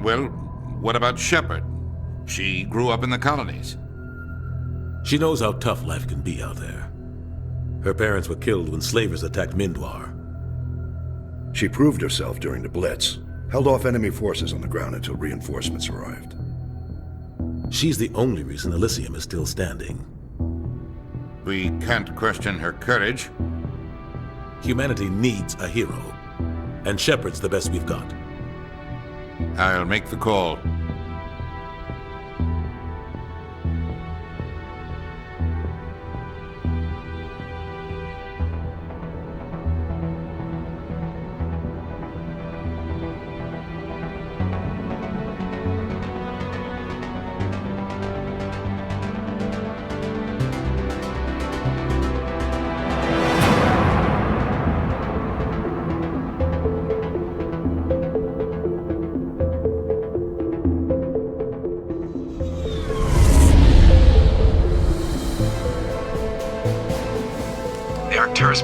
Well, what about Shepard? She grew up in the colonies. She knows how tough life can be out there. Her parents were killed when slavers attacked Mindwar. She proved herself during the Blitz, held off enemy forces on the ground until reinforcements arrived. She's the only reason Elysium is still standing. We can't question her courage. Humanity needs a hero, and Shepard's the best we've got. I'll make the call.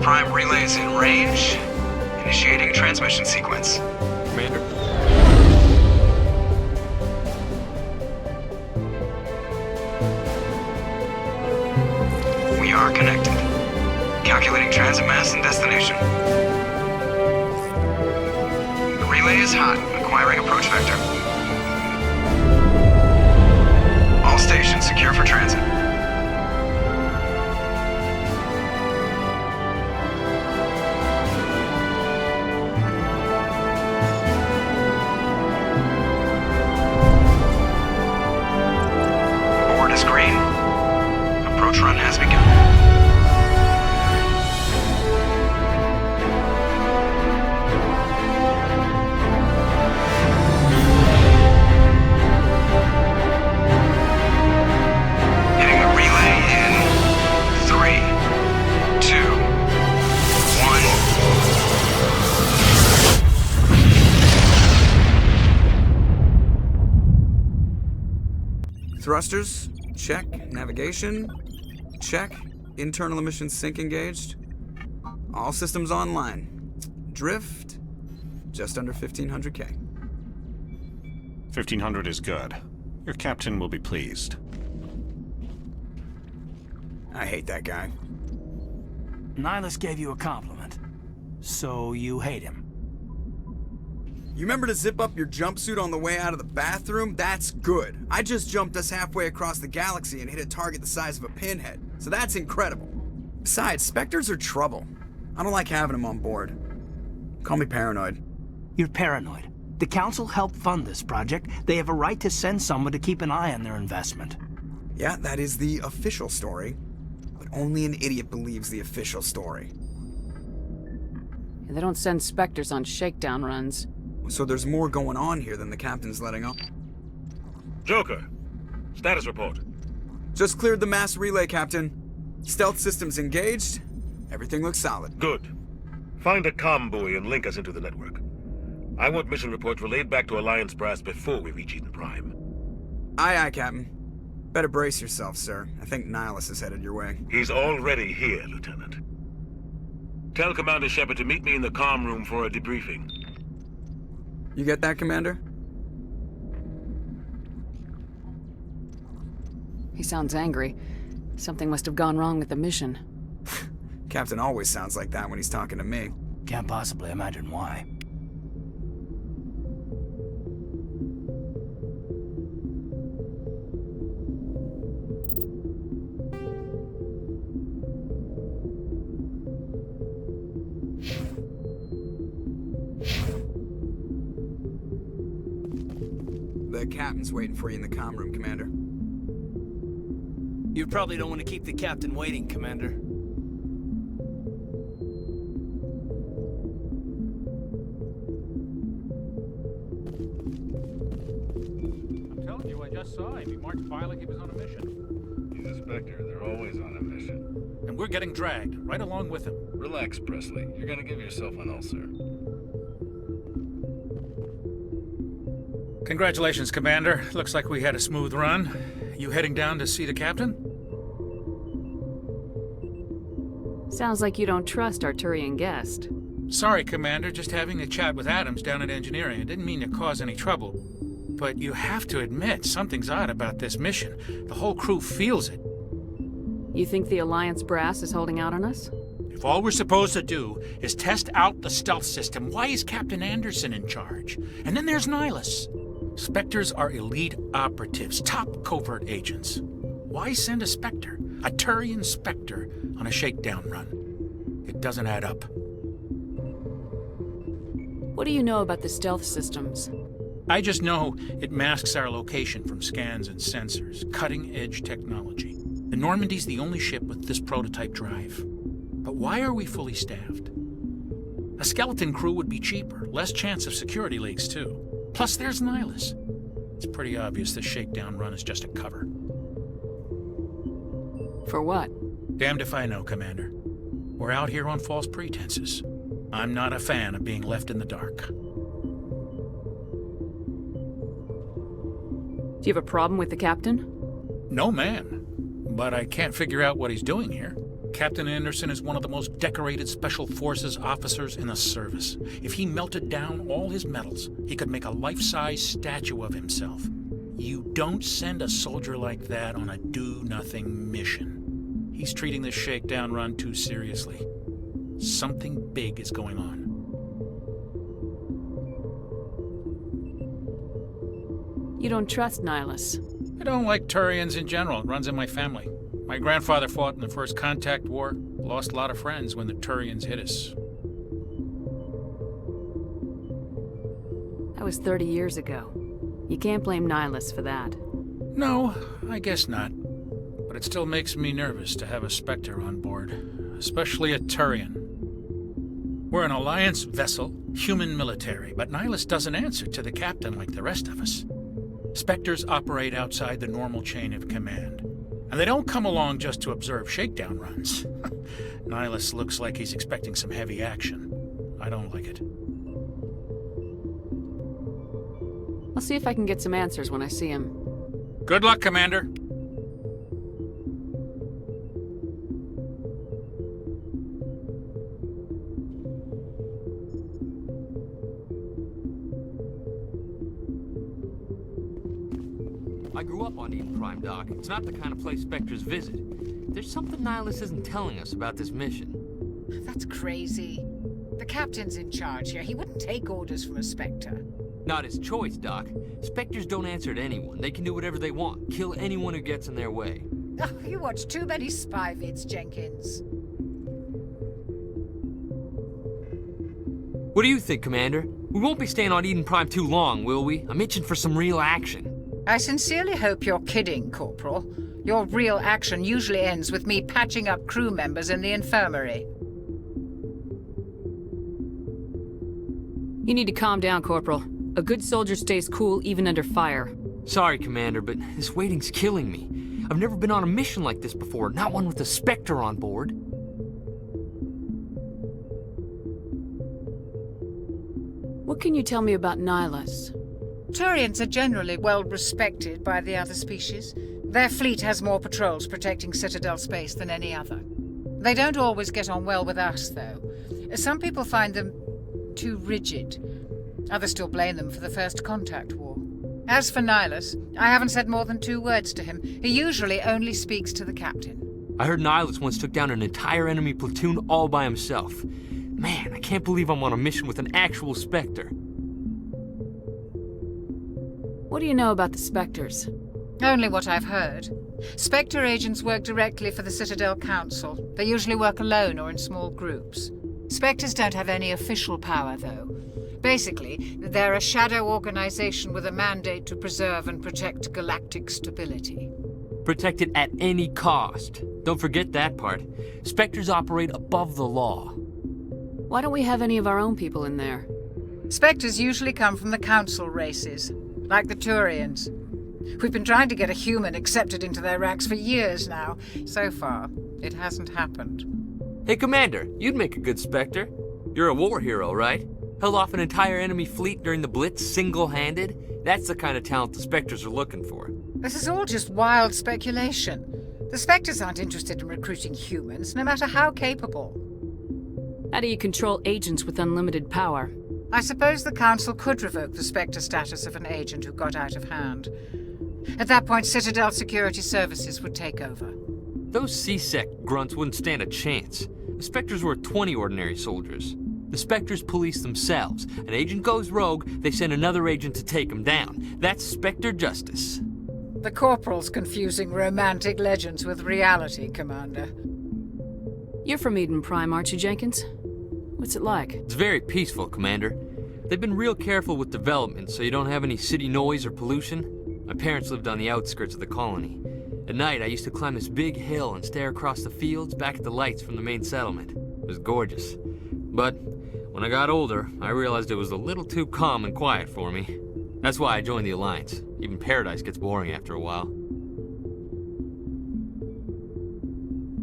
Prime relay is in range. Initiating transmission sequence. Commander. We are connected. Calculating transit mass and destination. The relay is hot. Acquiring approach vector. All stations secure for transit. Run has begun. Hitting the relay in 3, 2, 1. Thrusters, check. Navigation, check. Internal emissions sync engaged. All systems online. Drift, just under 1,500K. 1,500 is good. Your captain will be pleased. I hate that guy. Nihlus gave you a compliment. So you hate him. You remember to zip up your jumpsuit on the way out of the bathroom? That's good. I just jumped us halfway across the galaxy and hit a target the size of a pinhead. So that's incredible. Besides, Spectres are trouble. I don't like having them on board. Call me paranoid. You're paranoid. The Council helped fund this project. They have a right to send someone to keep an eye on their investment. Yeah, that is the official story. But only an idiot believes the official story. They don't send Spectres on shakedown runs. So there's more going on here than the captain's letting on. Joker, status report. Just cleared the mass relay, Captain. Stealth systems engaged. Everything looks solid. Good. Find a comm buoy and link us into the network. I want mission reports relayed back to Alliance brass before we reach Eden Prime. Aye, aye, Captain. Better brace yourself, sir. I think Nihlus is headed your way. He's already here, Lieutenant. Tell Commander Shepard to meet me in the comm room for a debriefing. You get that, Commander? He sounds angry. Something must have gone wrong with the mission. Captain always sounds like that when he's talking to me. Can't possibly imagine why. The captain's waiting for you in the comm room, Commander. You probably don't want to keep the captain waiting, Commander. I'm telling you, I just saw him. He marched by like he was on a mission. He's a Spectre. They're always on a mission. And we're getting dragged, right along with him. Relax, Presley. You're gonna give yourself an ulcer. Congratulations, Commander. Looks like we had a smooth run. You heading down to see the captain? Sounds like you don't trust our Turian guest. Sorry, Commander. Just having a chat with Adams down at engineering. I didn't mean to cause any trouble. but you have to admit something's odd about this mission. The whole crew feels it. You think the Alliance brass is holding out on us? If all we're supposed to do is test out the stealth system, why is Captain Anderson in charge? And then there's Nihlus. Spectres are elite operatives, top covert agents. Why send a Spectre, a Turian Spectre, on a shakedown run? It doesn't add up. What do you know about the stealth systems? I just know it masks our location from scans and sensors. Cutting-edge technology. The Normandy's the only ship with this prototype drive. But why are we fully staffed? A skeleton crew would be cheaper, less chance of security leaks too. Plus there's Nihlus. It's pretty obvious this shakedown run is just a cover. For what? Damned if I know, Commander. We're out here on false pretenses. I'm not a fan of being left in the dark. Do you have a problem with the captain? No, man. But I can't figure out what he's doing here. Captain Anderson is one of the most decorated Special Forces officers in the service. If he melted down all his medals, he could make a life-size statue of himself. You don't send a soldier like that on a do-nothing mission. He's treating this shakedown run too seriously. Something big is going on. You don't trust Nihlus? I don't like Turians in general. It runs in my family. My grandfather fought in the First Contact War, lost a lot of friends when the Turians hit us. That was 30 years ago. You can't blame Nihlus for that. No, I guess not. But it still makes me nervous to have a Spectre on board, especially a Turian. We're an Alliance vessel, human military, but Nihlus doesn't answer to the captain like the rest of us. Spectres operate outside the normal chain of command. And they don't come along just to observe shakedown runs. Nihlus looks like he's expecting some heavy action. I don't like it. I'll see if I can get some answers when I see him. Good luck, Commander. I grew up on Eden Prime, Doc. It's not the kind of place Spectres visit. There's something Nihlus isn't telling us about this mission. That's crazy. The captain's in charge here. He wouldn't take orders from a Spectre. Not his choice, Doc. Spectres don't answer to anyone. They can do whatever they want. Kill anyone who gets in their way. Oh, you watch too many spy vids, Jenkins. What do you think, Commander? We won't be staying on Eden Prime too long, will we? I'm itching for some real action. I sincerely hope you're kidding, Corporal. Your real action usually ends with me patching up crew members in the infirmary. You need to calm down, Corporal. A good soldier stays cool even under fire. Sorry, Commander, but this waiting's killing me. I've never been on a mission like this before, not one with a Spectre on board. What can you tell me about Nihlus? Turians are generally well respected by the other species. Their fleet has more patrols protecting Citadel space than any other. They don't always get on well with us, though. Some people find them too rigid. Others still blame them for the First Contact War. As for Nihlus, I haven't said more than 2 words to him. He usually only speaks to the captain. I heard Nihlus once took down an entire enemy platoon all by himself. Man, I can't believe I'm on a mission with an actual Spectre. What do you know about the Spectres? Only what I've heard. Spectre agents work directly for the Citadel Council. They usually work alone or in small groups. Spectres don't have any official power, though. Basically, they're a shadow organization with a mandate to preserve and protect galactic stability. Protect it at any cost. Don't forget that part. Spectres operate above the law. Why don't we have any of our own people in there? Spectres usually come from the Council races, like the Turians. We've been trying to get a human accepted into their ranks for years now. So far, it hasn't happened. Hey, Commander, you'd make a good Spectre. You're a war hero, right? Held off an entire enemy fleet during the Blitz single-handed? That's the kind of talent the Spectres are looking for. This is all just wild speculation. The Spectres aren't interested in recruiting humans, no matter how capable. How do you control agents with unlimited power? I suppose the Council could revoke the Spectre status of an agent who got out of hand. At that point, Citadel Security Services would take over. Those C-Sec grunts wouldn't stand a chance. The Spectres were 20 ordinary soldiers. The Spectres police themselves. An agent goes rogue, they send another agent to take him down. That's Spectre justice. The Corporal's confusing romantic legends with reality, Commander. You're from Eden Prime, aren't you, Jenkins? What's it like? It's very peaceful, Commander. They've been real careful with development so you don't have any city noise or pollution. My parents lived on the outskirts of the colony. At night, I used to climb this big hill and stare across the fields back at the lights from the main settlement. It was gorgeous. But when I got older, I realized it was a little too calm and quiet for me. That's why I joined the Alliance. Even Paradise gets boring after a while.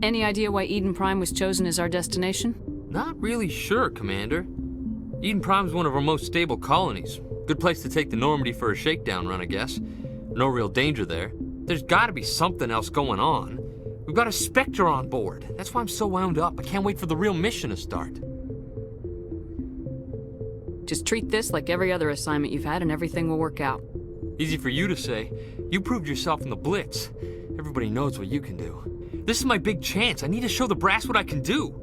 Any idea why Eden Prime was chosen as our destination? Not really sure, Commander. Eden Prime's one of our most stable colonies. Good place to take the Normandy for a shakedown run, I guess. No real danger there. There's gotta be something else going on. We've got a Spectre on board. That's why I'm so wound up. I can't wait for the real mission to start. Just treat this like every other assignment you've had and everything will work out. Easy for you to say. You proved yourself in the Blitz. Everybody knows what you can do. This is my big chance. I need to show the brass what I can do.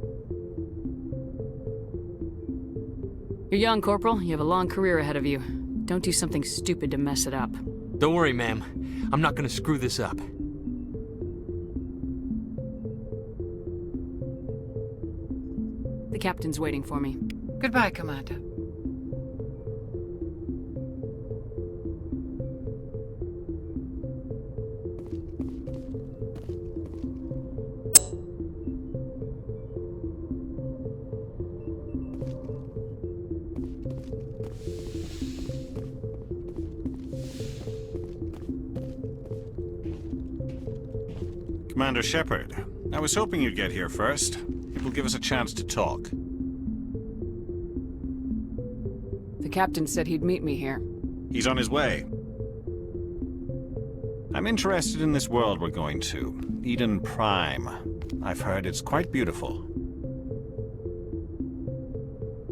You're young, Corporal. You have a long career ahead of you. Don't do something stupid to mess it up. Don't worry, ma'am. I'm not gonna screw this up. The captain's waiting for me. Goodbye, Commander. Commander Shepard, I was hoping you'd get here first. It will give us a chance to talk. The captain said he'd meet me here. He's on his way. I'm interested in this world we're going to, Eden Prime. I've heard it's quite beautiful.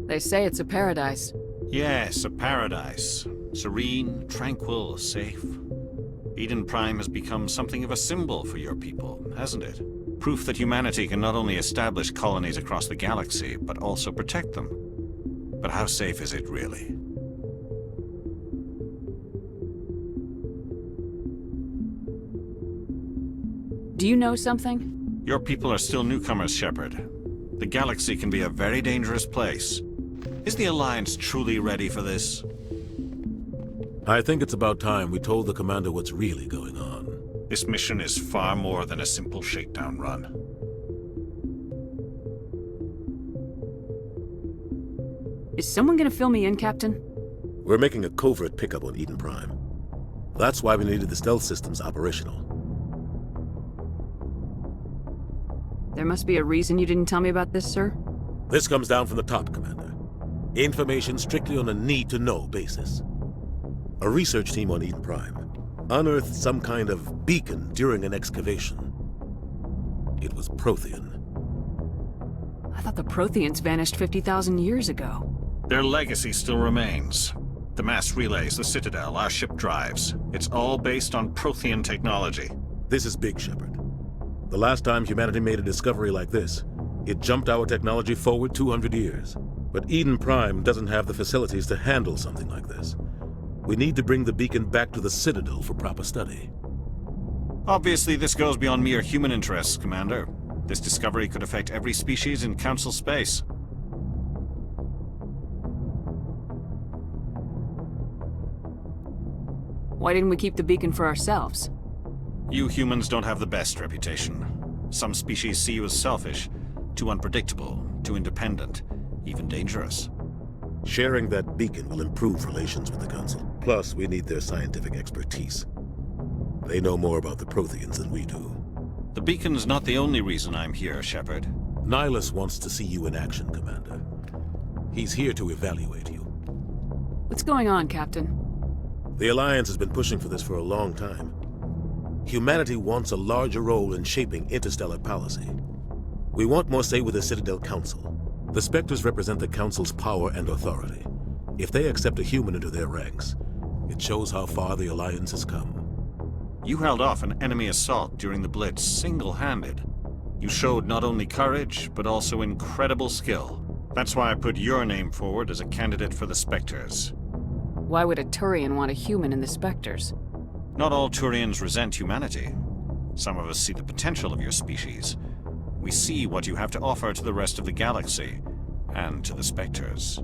They say it's a paradise. Yes, a paradise. Serene, tranquil, safe. Eden Prime has become something of a symbol for your people, hasn't it? Proof that humanity can not only establish colonies across the galaxy, but also protect them. But how safe is it, really? Do you know something? Your people are still newcomers, Shepard. The galaxy can be a very dangerous place. Is the Alliance truly ready for this? I think it's about time we told the Commander what's really going on. This mission is far more than a simple shakedown run. Is someone gonna fill me in, Captain? We're making a covert pickup on Eden Prime. That's why we needed the stealth systems operational. There must be a reason you didn't tell me about this, sir? This comes down from the top, Commander. Information strictly on a need-to-know basis. A research team on Eden Prime unearthed some kind of beacon during an excavation. It was Prothean. I thought the Protheans vanished 50,000 years ago. Their legacy still remains. The mass relays, the Citadel, our ship drives. It's all based on Prothean technology. This is big, Shepard. The last time humanity made a discovery like this, it jumped our technology forward 200 years. But Eden Prime doesn't have the facilities to handle something like this. We need to bring the beacon back to the Citadel for proper study. Obviously, this goes beyond mere human interests, Commander. This discovery could affect every species in Council space. Why didn't we keep the beacon for ourselves? You humans don't have the best reputation. Some species see you as selfish, too unpredictable, too independent, even dangerous. Sharing that beacon will improve relations with the Council. Plus, we need their scientific expertise. They know more about the Protheans than we do. The beacon's not the only reason I'm here, Shepard. Nihlus wants to see you in action, Commander. He's here to evaluate you. What's going on, Captain? The Alliance has been pushing for this for a long time. Humanity wants a larger role in shaping interstellar policy. We want more say with the Citadel Council. The Spectres represent the Council's power and authority. If they accept a human into their ranks, it shows how far the Alliance has come. You held off an enemy assault during the Blitz single-handed. You showed not only courage, but also incredible skill. That's why I put your name forward as a candidate for the Spectres. Why would a Turian want a human in the Spectres? Not all Turians resent humanity. Some of us see the potential of your species. We see what you have to offer to the rest of the galaxy, and to the Spectres.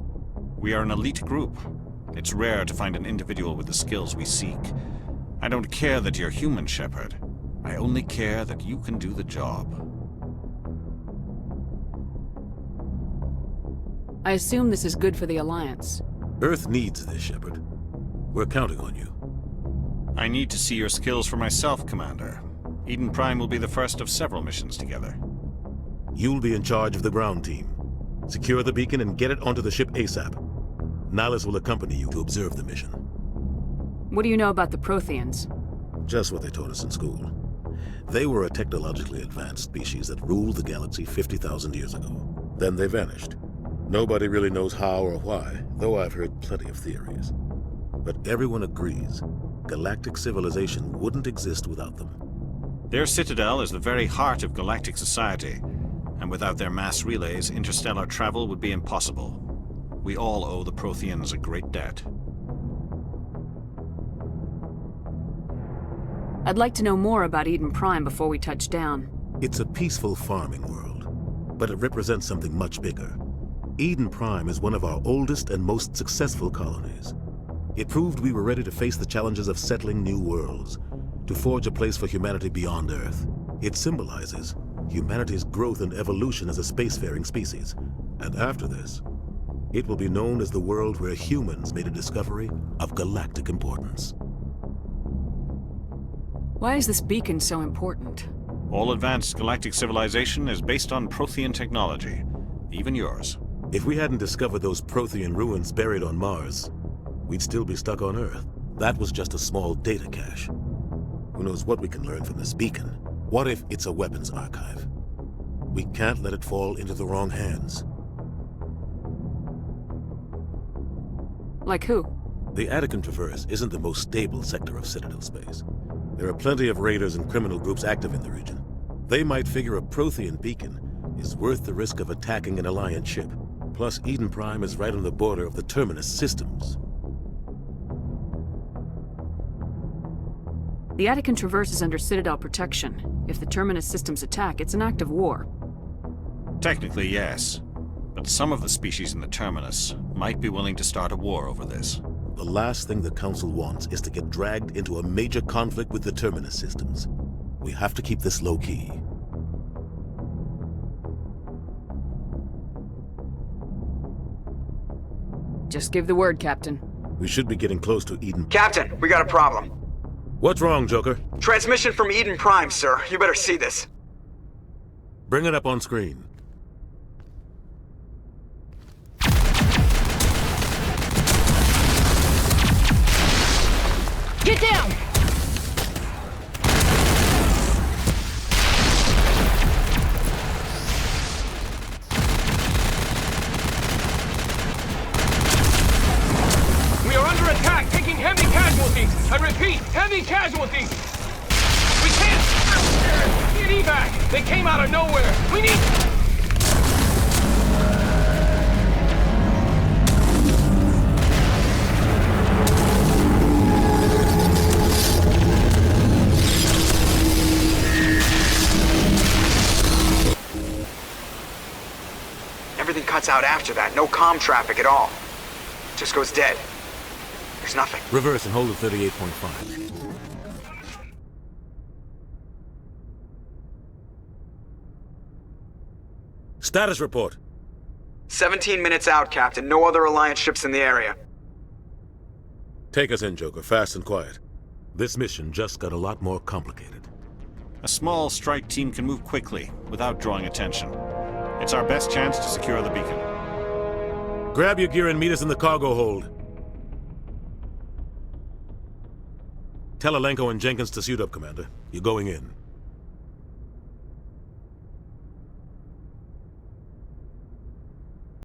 We are an elite group. It's rare to find an individual with the skills we seek. I don't care that you're human, Shepard. I only care that you can do the job. I assume this is good for the Alliance. Earth needs this, Shepard. We're counting on you. I need to see your skills for myself, Commander. Eden Prime will be the first of several missions together. You'll be in charge of the ground team. Secure the beacon and get it onto the ship ASAP. Nihlus will accompany you to observe the mission. What do you know about the Protheans? Just what they taught us in school. They were a technologically advanced species that ruled the galaxy 50,000 years ago. Then they vanished. Nobody really knows how or why, though I've heard plenty of theories. But everyone agrees, galactic civilization wouldn't exist without them. Their citadel is the very heart of galactic society, and without their mass relays, interstellar travel would be impossible. We all owe the Protheans a great debt. I'd like to know more about Eden Prime before we touch down. It's a peaceful farming world, but it represents something much bigger. Eden Prime is one of our oldest and most successful colonies. It proved we were ready to face the challenges of settling new worlds, to forge a place for humanity beyond Earth. It symbolizes humanity's growth and evolution as a spacefaring species. And after this, it will be known as the world where humans made a discovery of galactic importance. Why is this beacon so important? All advanced galactic civilization is based on Prothean technology, even yours. If we hadn't discovered those Prothean ruins buried on Mars, we'd still be stuck on Earth. That was just a small data cache. Who knows what we can learn from this beacon? What if it's a weapons archive? We can't let it fall into the wrong hands. Like who? The Attican Traverse isn't the most stable sector of Citadel space. There are plenty of raiders and criminal groups active in the region. They might figure a Prothean beacon is worth the risk of attacking an Alliance ship. Plus, Eden Prime is right on the border of the Terminus systems. The Attican Traverse is under Citadel protection. If the Terminus systems attack, it's an act of war. Technically, yes. But some of the species in the Terminus might be willing to start a war over this. The last thing the Council wants is to get dragged into a major conflict with the Terminus systems. We have to keep this low-key. Just give the word, Captain. We should be getting close to Eden. Captain, we got a problem. What's wrong, Joker? Transmission from Eden Prime, sir. You better see this. Bring it up on screen. Get down! We are under attack, taking heavy casualties. I repeat, heavy casualties. We can't get evac. They came out of nowhere. We need... Everything cuts out after that. No comm traffic at all. Just goes dead. There's nothing. Reverse and hold at 38.5. Status report. 17 minutes out, Captain. No other Alliance ships in the area. Take us in, Joker, fast and quiet. This mission just got a lot more complicated. A small strike team can move quickly, without drawing attention. It's our best chance to secure the beacon. Grab your gear and meet us in the cargo hold. Tell Alenko and Jenkins to suit up, Commander. You're going in.